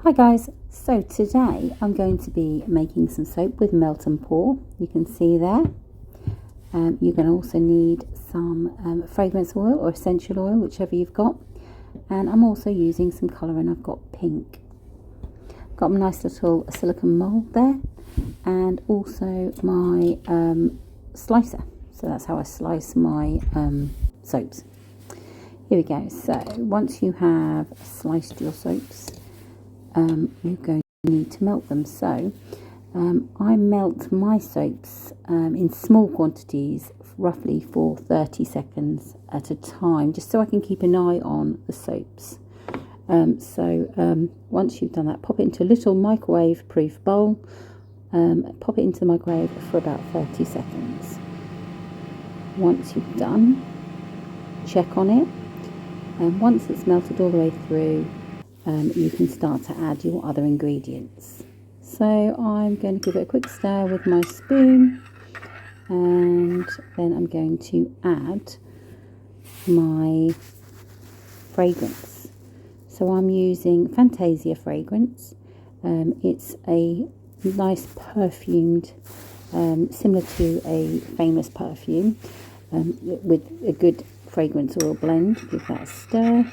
Hi guys, so today I'm going to be making some soap with melt and pour. You can see there. You're going to also need some fragrance oil or essential oil, whichever you've got. And I'm also using some colorant. I've got pink. Got a nice little silicone mold there, and also my slicer. So that's how I slice my soaps. Here we go. So once you have sliced your soaps, you're going to need to melt them. So I melt my soaps in small quantities, roughly for 30 seconds at a time, just so I can keep an eye on the soaps. Once you've done that, pop it into a little microwave proof bowl, pop it into the microwave for about 30 seconds. Once you've done, check on it, and once it's melted all the way through, you can start to add your other ingredients. So I'm going to give it a quick stir with my spoon, and then I'm going to add my fragrance. So I'm using Fantasia fragrance. It's a nice perfumed, similar to a famous perfume, with a good fragrance oil blend. Give that a stir.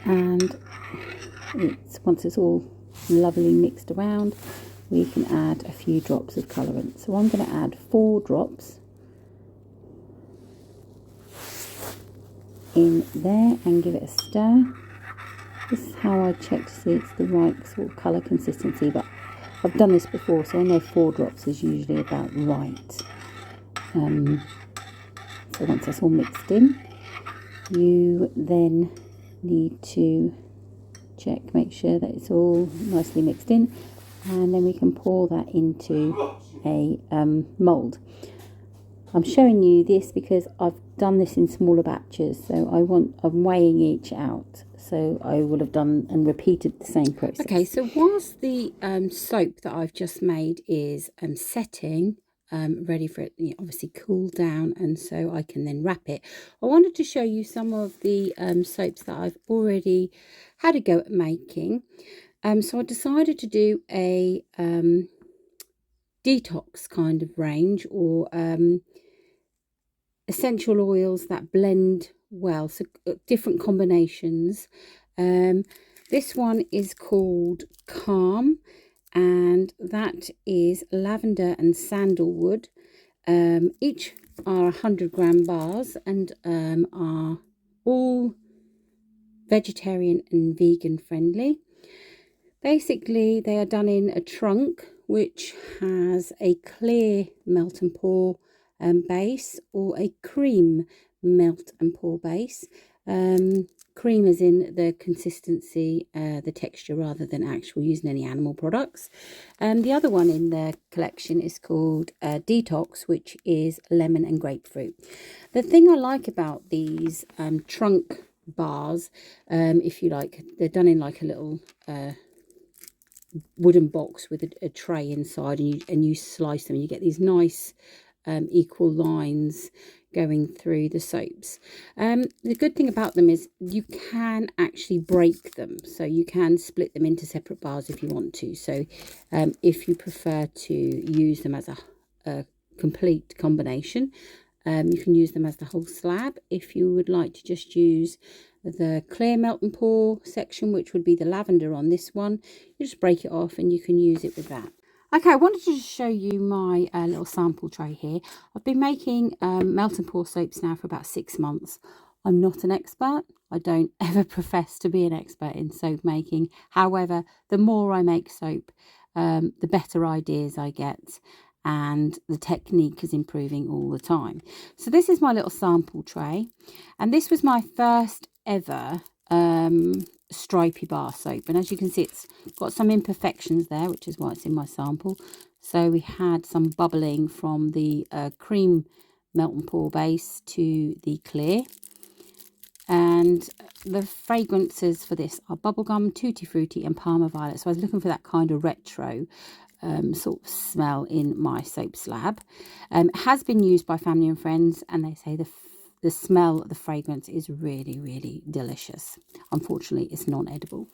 And once it's all lovely mixed around, we can add a few drops of colorant. So I'm going to add 4 drops in there and give it a stir. This is how I check to see it's the right sort of colour consistency, but I've done this before, so I know 4 drops is usually about right. So once that's all mixed in, you then need to check, make sure that it's all nicely mixed in, and then we can pour that into a mold. I'm showing you this because I've done this in smaller batches, so I'm weighing each out, so I will have done and repeated the same process. Okay, so whilst the soap that I've just made is setting, ready for it, obviously cool down, and so I can then wrap it, I wanted to show you some of the soaps that I've already had a go at making. So I decided to do a detox kind of range, or essential oils that blend well, so different combinations. This one is called Calm, and that is lavender and sandalwood. Each are 100-gram bars, and are all vegetarian and vegan friendly. Basically, they are done in a trunk which has a clear melt and pour base, or a cream melt and pour base. Cream as in the consistency, the texture, rather than actual using any animal products. The other one in the collection is called Detox, which is lemon and grapefruit. The thing I like about these trunk bars, if you like, they're done in like a little wooden box with a tray inside, and you slice them, and you get these nice equal lines going through the soaps. The good thing about them is you can actually break them, so you can split them into separate bars if you want to. So if you prefer to use them as a complete combination, you can use them as the whole slab. If you would like to just use the clear melt and pour section, which would be the lavender on this one, you just break it off and you can use it with that. Okay, I wanted to show you my little sample tray here. I've been making melt and pour soaps now for about 6 months. I'm not an expert. I don't ever profess to be an expert in soap making. However, the more I make soap, the better ideas I get, and the technique is improving all the time. So this is my little sample tray, and this was my first ever stripy bar soap, and as you can see, it's got some imperfections there, which is why it's in my sample. So we had some bubbling from the cream melt and pour base to the clear, and the fragrances for this are bubblegum, tutti frutti and Parma violet. So I was looking for that kind of retro sort of smell in my soap slab. It has been used by family and friends, and they say the smell, the fragrance is really, really delicious. Unfortunately, it's non-edible.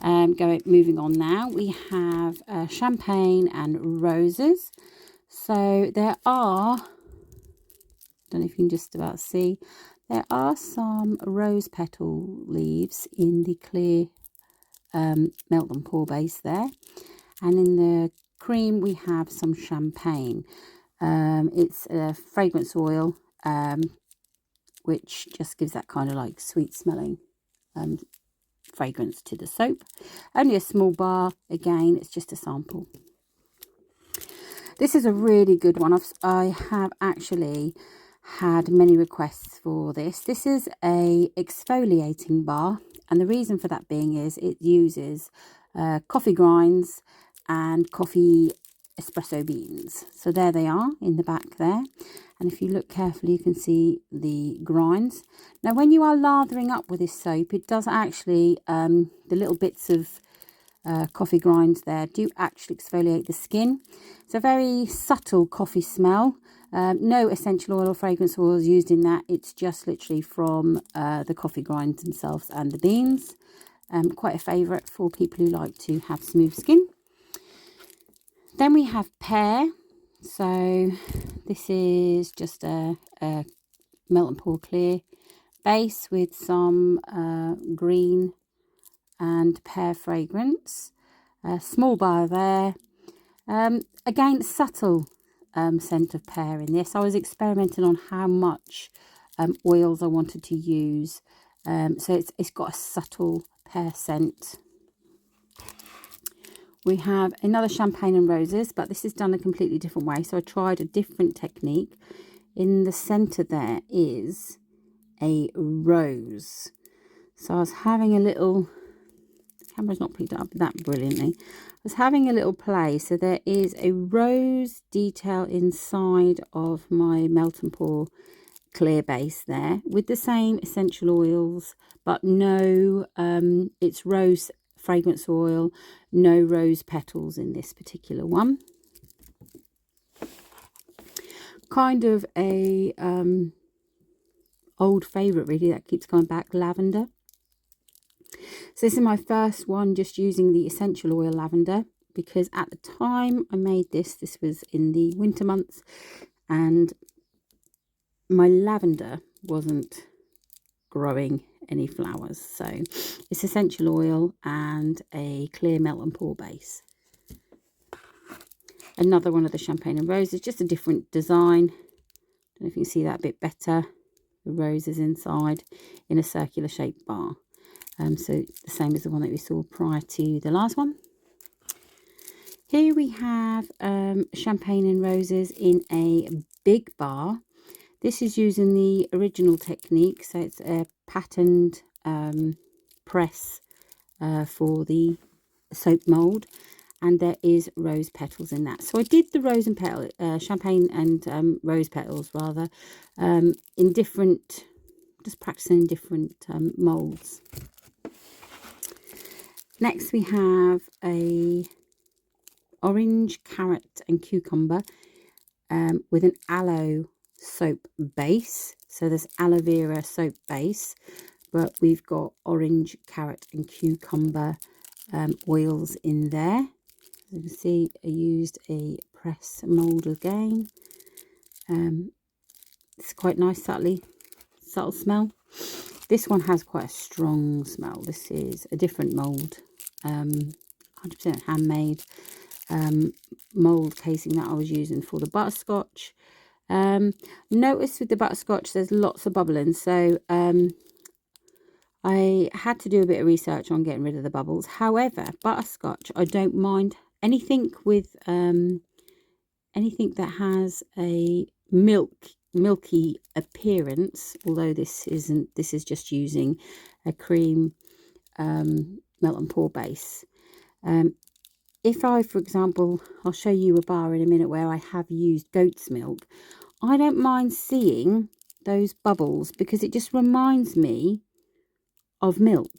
Moving on now, we have champagne and roses. So there are, I don't know if you can just about see, there are some rose petal leaves in the clear melt and pour base there. And in the cream, we have some champagne. It's a fragrance oil, which just gives that kind of like sweet smelling fragrance to the soap. Only a small bar. Again, it's just a sample. This is a really good one. I have actually had many requests for this. This is a exfoliating bar, and the reason for that being is it uses coffee grinds and coffee espresso beans. So there they are in the back there, and if you look carefully you can see the grinds. Now when you are lathering up with this soap, it does actually the little bits of coffee grinds there do actually exfoliate the skin. It's a very subtle coffee smell. No essential oil or fragrance oils used in that. It's just literally from the coffee grinds themselves and the beans. Quite a favourite for people who like to have smooth skin. Then we have Pear. So this is just a melt and pour clear base with some green and pear fragrance. A small bar there. Again, subtle scent of pear in this. I was experimenting on how much oils I wanted to use. So it's got a subtle pear scent. We have another champagne and roses, but this is done a completely different way. So I tried a different technique. In the centre there is a rose. So I was having a little, the camera's not picked it up that brilliantly. I was having a little play. So there is a rose detail inside of my melt and pour clear base there with the same essential oils, but no, it's rose fragrance oil, no rose petals in this particular one. Kind of a old favorite really that keeps coming back, lavender. So this is my first one just using the essential oil lavender, because at the time I made this was in the winter months and my lavender wasn't growing any flowers. So it's essential oil and a clear melt and pour base. Another one of the champagne and roses, just a different design. Don't know if you can see that a bit better. The roses inside in a circular shaped bar. So the same as the one that we saw prior to the last one. Here we have champagne and roses in a big bar. This is using the original technique, so it's a patterned press for the soap mould, and there is rose petals in that. So I did the rose and petal, champagne and rose petals rather, in different, just practicing in different moulds. Next we have a orange, carrot and cucumber with an aloe soap base. So there's aloe vera soap base, but we've got orange, carrot and cucumber oils in there. As you can see, I used a press mould again. It's quite nice, subtle smell. This one has quite a strong smell. This is a different mould, 100% handmade mould casing that I was using for the butterscotch. Notice with the butterscotch there's lots of bubbling, so I had to do a bit of research on getting rid of the bubbles. However, butterscotch, I don't mind anything with anything that has a milky appearance, although this isn't. This is just using a cream melt and pour base. If I, for example, I'll show you a bar in a minute where I have used goat's milk, I don't mind seeing those bubbles because it just reminds me of milk.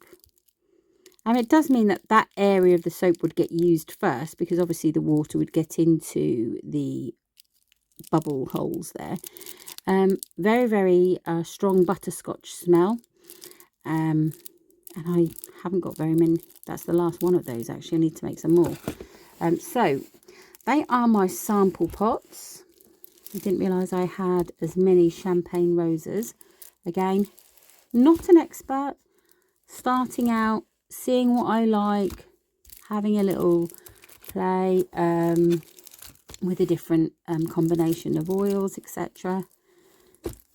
And it does mean that that area of the soap would get used first, because obviously the water would get into the bubble holes there. Very, very strong butterscotch smell. And I haven't got very many. That's the last one of those, actually. I need to make some more. So they are my sample pots. I didn't realise I had as many champagne roses. Again, not an expert, starting out, seeing what I like, having a little play with a different combination of oils, etc.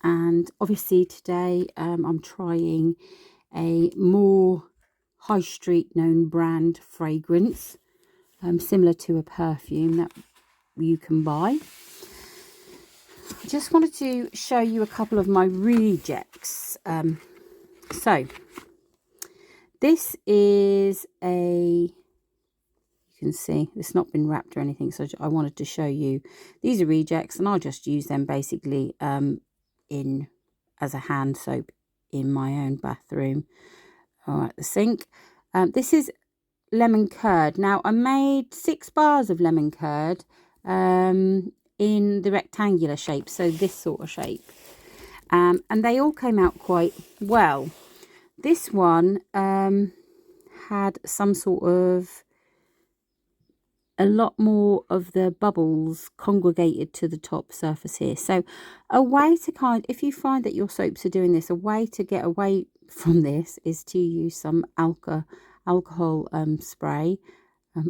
And obviously today I'm trying a more high street known brand fragrance, similar to a perfume that you can buy. I just wanted to show you a couple of my rejects. So this is you can see it's not been wrapped or anything, so I wanted to show you. These are rejects, and I'll just use them basically as a hand soap in my own bathroom or at the sink. This is lemon curd. Now I made 6 bars of lemon curd in the rectangular shape, so this sort of shape, and they all came out quite well. This one had some sort of a lot more of the bubbles congregated to the top surface here. So a way to if you find that your soaps are doing this, a way to get away from this is to use some alcohol spray,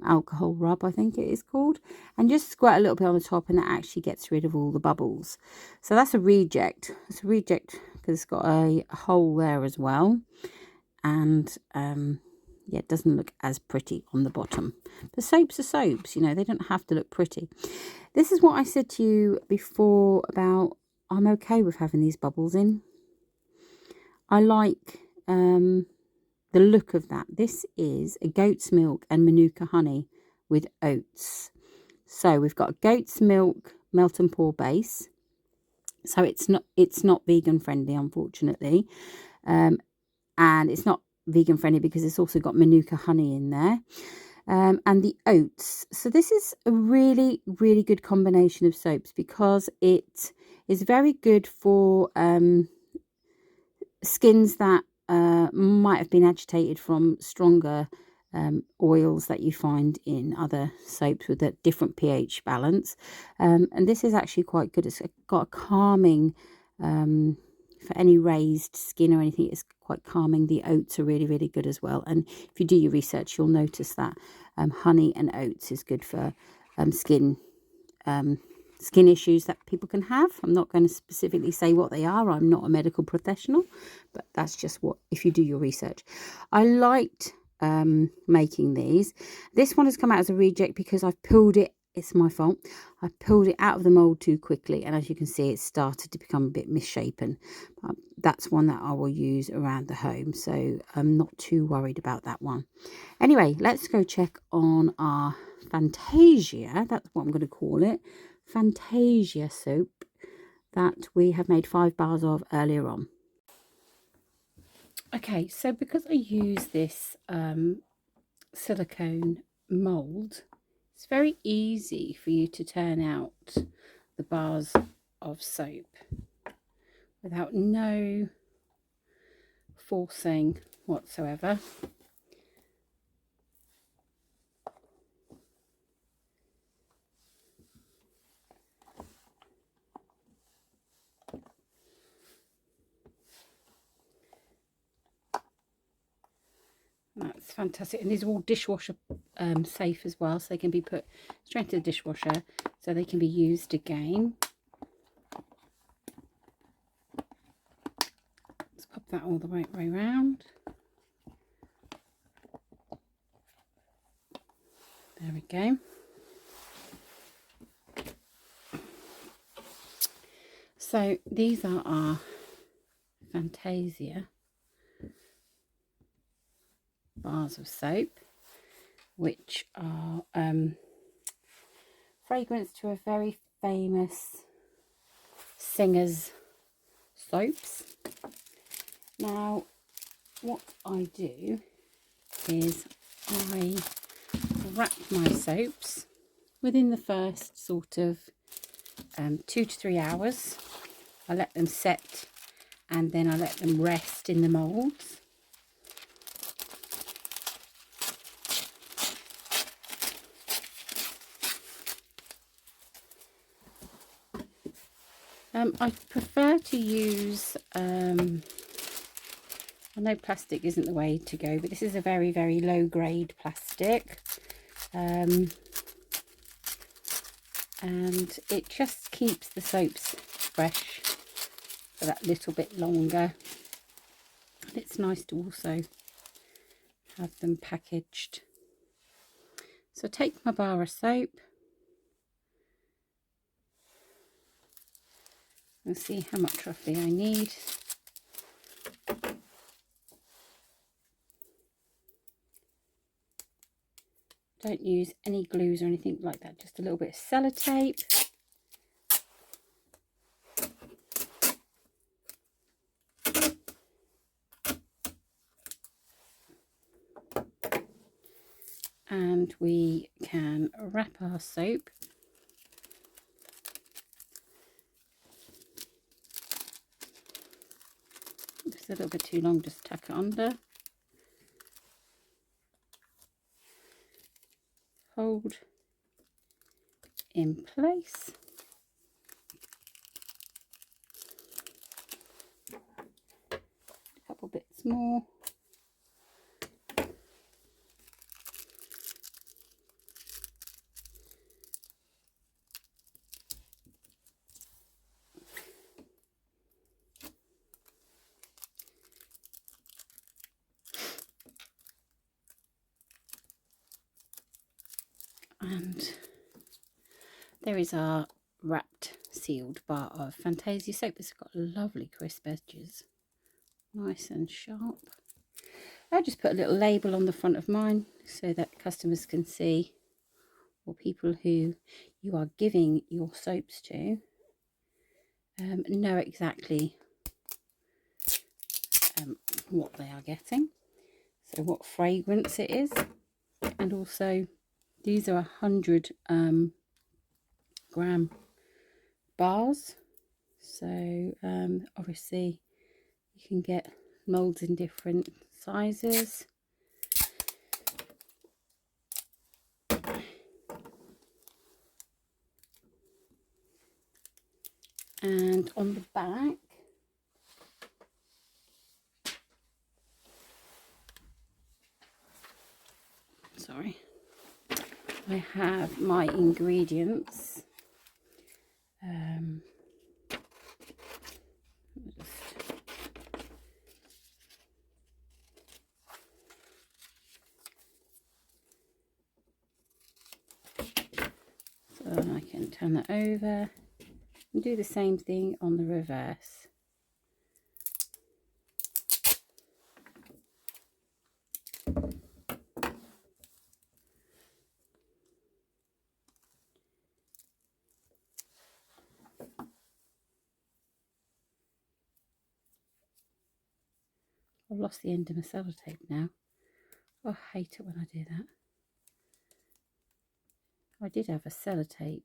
alcohol rub, I think it is called, and just squirt a little bit on the top, and that actually gets rid of all the bubbles. So that's a reject. It's a reject because it's got a hole there as well, and yeah, it doesn't look as pretty on the bottom. But soaps are soaps, you know, they don't have to look pretty. This is what I said to you before about I'm okay with having these bubbles in. I like the look of that. This is a goat's milk and Manuka honey with oats. So we've got a goat's milk melt and pour base. So it's not vegan friendly, unfortunately. And it's not vegan friendly because it's also got Manuka honey in there, and the oats. So this is a really, really good combination of soaps because it is very good for skins that might have been agitated from stronger oils that you find in other soaps with a different pH balance, and this is actually quite good. It's got a calming for any raised skin or anything. It's quite calming. The oats are really, really good as well, and if you do your research, you'll notice that honey and oats is good for skin issues that people can have. I'm not going to specifically say what they are. I'm not a medical professional, but that's just what, if you do your research. I liked making these. This one has come out as a reject because I've pulled it. It's my fault. I pulled it out of the mold too quickly, and as you can see, it started to become a bit misshapen. That's one that I will use around the home, so I'm not too worried about that one. Anyway, let's go check on our Fantasia. That's what I'm going to call it. Fantasia soap that we have made 5 bars of earlier on. Okay, so because I use this silicone mold, it's very easy for you to turn out the bars of soap without no forcing whatsoever. That's fantastic, and these are all dishwasher safe as well, so they can be put straight into the dishwasher, so they can be used again. Let's pop that all the way around. There we go. So these are our Fantasia bars of soap, which are fragrance to a very famous singer's soaps. Now what I do is I wrap my soaps within the first sort of 2 to 3 hours. I let them set and then I let them rest in the moulds. I prefer to use, I know plastic isn't the way to go, but this is a very, very low grade plastic. And it just keeps the soaps fresh for that little bit longer. And it's nice to also have them packaged. So take my bar of soap and see how much roughly I need. Don't use any glues or anything like that, just a little bit of sellotape. And we can wrap our soap. It's a little bit too long, just tuck it under. Hold in place. A couple bits more. And there is our wrapped sealed bar of Fantasia soap. It's got lovely crisp edges, nice and sharp. I just put a little label on the front of mine so that customers can see, or people who you are giving your soaps to know exactly what they are getting, so what fragrance it is. And also these are 100 gram bars, so obviously you can get molds in different sizes. And on the back, sorry, I have my ingredients. So I can turn that over and do the same thing on the reverse. I've lost the end of my sellotape now. Oh, I hate it when I do that. I did have a sellotape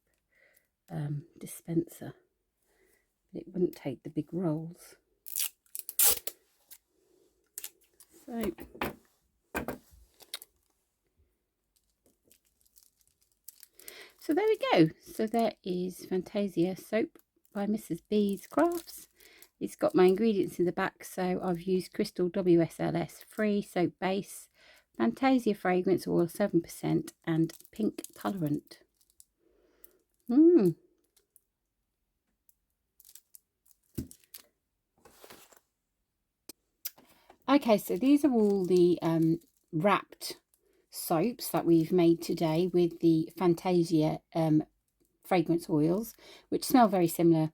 dispenser, but it wouldn't take the big rolls. So there we go. So there is Fantasia soap by Mrs. B's Crafts. It's got my ingredients in the back, so I've used Crystal WSLS free soap base, Fantasia fragrance oil 7%, and pink colorant. Okay, so these are all the wrapped soaps that we've made today with the Fantasia fragrance oils, which smell very similar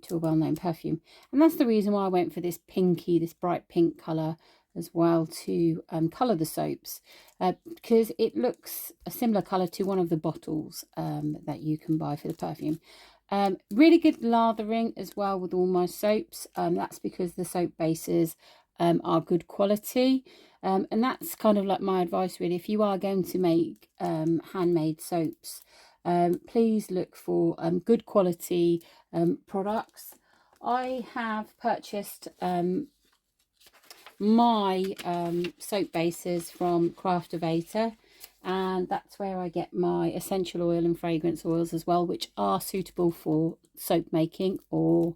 to a well-known perfume. And that's the reason why I went for this bright pink colour as well to colour the soaps, because it looks a similar colour to one of the bottles that you can buy for the perfume. Really good lathering as well with all my soaps. That's because the soap bases are good quality. And that's kind of like my advice really. If you are going to make handmade soaps, Please look for good quality products. I have purchased my soap bases from Craftovator, and that's where I get my essential oil and fragrance oils as well, which are suitable for soap making or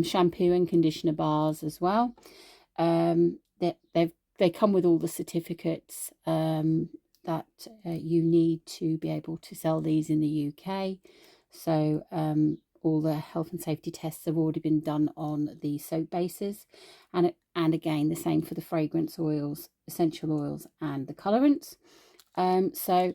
shampoo and conditioner bars as well. They come with all the certificates that you need to be able to sell these in the UK. So all the health and safety tests have already been done on the soap bases, and again the same for the fragrance oils, essential oils, and the colorants. So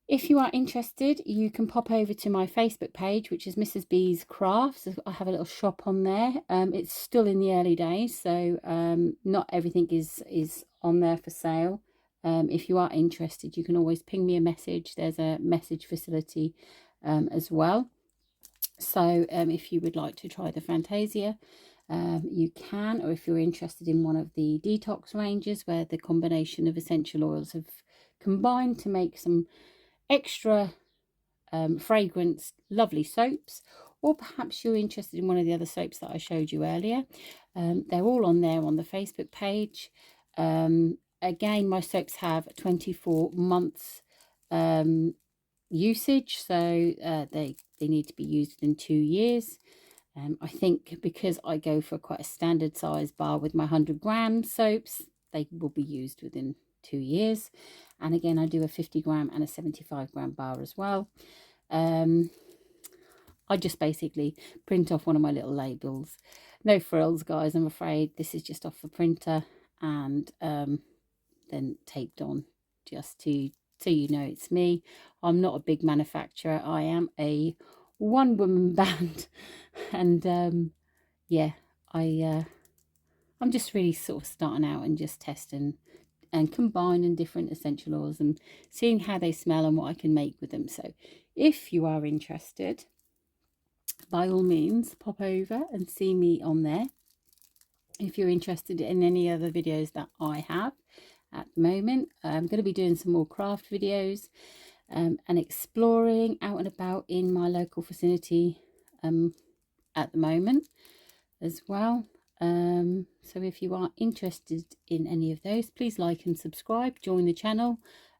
if you are interested, you can pop over to my Facebook page, which is Mrs. B's Crafts. I have a little shop on there. It's still in the early days, so not everything is on there for sale. If you are interested, you can always ping me a message. There's a message facility as well. So if you would like to try the Fantasia, you can, or if you're interested in one of the Detox ranges where the combination of essential oils have combined to make some extra fragrance lovely soaps, or perhaps you're interested in one of the other soaps that I showed you earlier, they're all on there on the Facebook page. Again, my soaps have 24 months usage, so they need to be used within 2 years. I think because I go for quite a standard size bar with my 100-gram soaps, they will be used within 2 years. And again, I do a 50-gram and a 75-gram bar as well. I just basically print off one of my little labels. No frills, guys, I'm afraid. This is just off the printer and then taped on, just to so you know it's me. I'm not a big manufacturer. I am a one-woman band, and yeah, I'm just really sort of starting out and just testing and combining different essential oils and seeing how they smell and what I can make with them. So if you are interested, by all means pop over and see me on there. If you're interested in any other videos that I have at the moment, I'm going to be doing some more craft videos and exploring out and about in my local vicinity at the moment as well. So if you are interested in any of those, please like and subscribe, join the channel.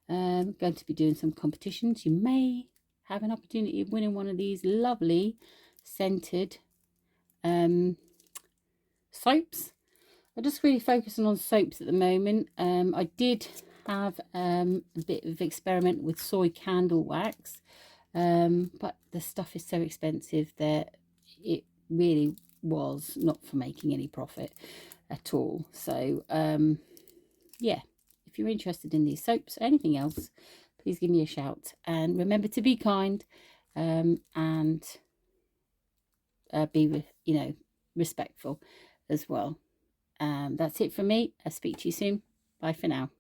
I'm going to be doing some competitions. You may have an opportunity of winning one of these lovely scented soaps. I'm just really focusing on soaps at the moment. I did have a bit of experiment with soy candle wax, but the stuff is so expensive that it really was not for making any profit at all. So yeah, if you're interested in these soaps or anything else, please give me a shout, and remember to be kind and be respectful as well. That's it for me. I'll speak to you soon. Bye for now.